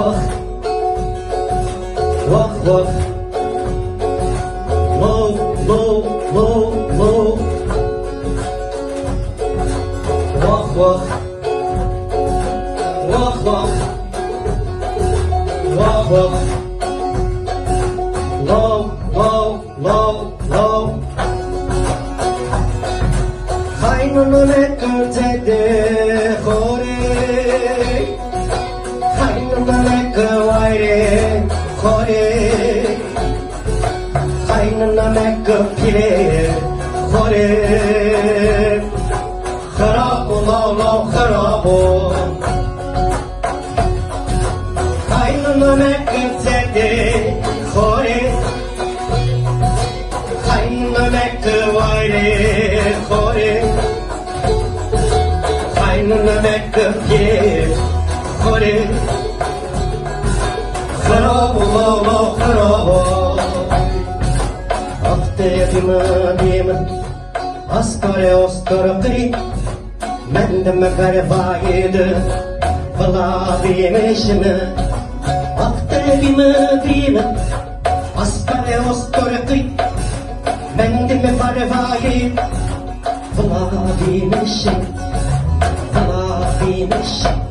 vah vah vah low low low low vah vah vah vah vah vah low low low low kaynana ne kırtede kore kaynana ne kıvayre kore kaynana ne kıpire kore harap lav lav harap kaynana ne kırtede kore kaynana ne kıvayre kore kaynana ne kıpire kore harap lav lav harap Ahteyadımı diyemem Askare oskara kri Mendeme fervaydı Valla diyemişimi Ahteyadımı diyemem Askare oskara kri Mendeme fervaydı Valla diyemişim Valla diyemişim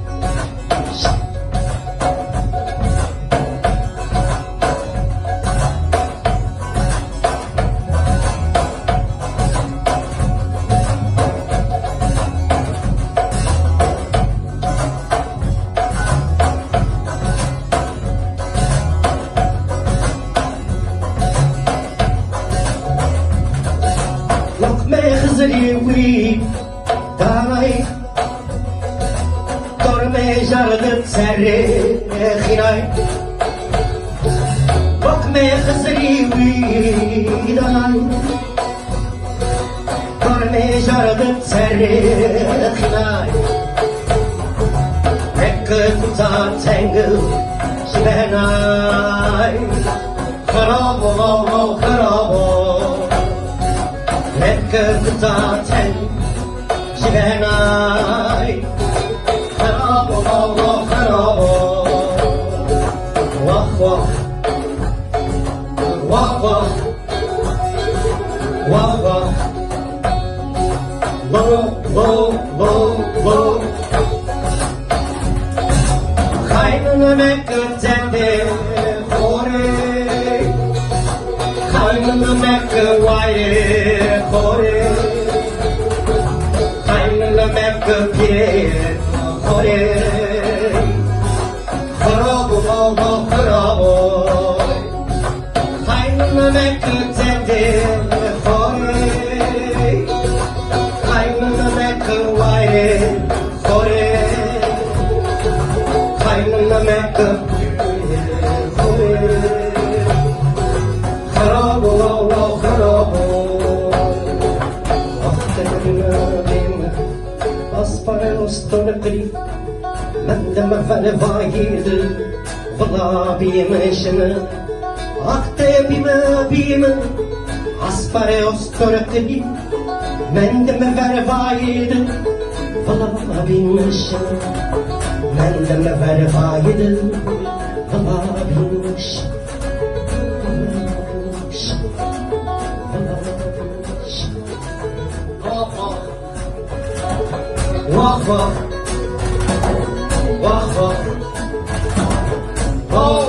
Zriwi Dalai Torme jardet serre Khinai Bokme zriwi Dalai Torme jardet serre Khinai Nekke kuta tengel Shibenai Kharabo lo kharabo Nekke zaten Şivenay Harabo Allah harabo Vah vah Vah vah Vah vah Low low low low Kaynana nekke zende Kore Kaynana nekke vayre Kore kaynana mekke pire Kore harabo Allah harabo kaynana mekke zende Kore kaynana mekke vayre Kore kaynana mekke Kore harabo Allah harabo Asparostorkri Mendeme fervaydı Valla biyemişimi Akte bime Asparostorkri Mendeme fervaydı Valla biyemişimi Mendeme fervaydı Valla biyemişimi Vah vah Vah vah Vah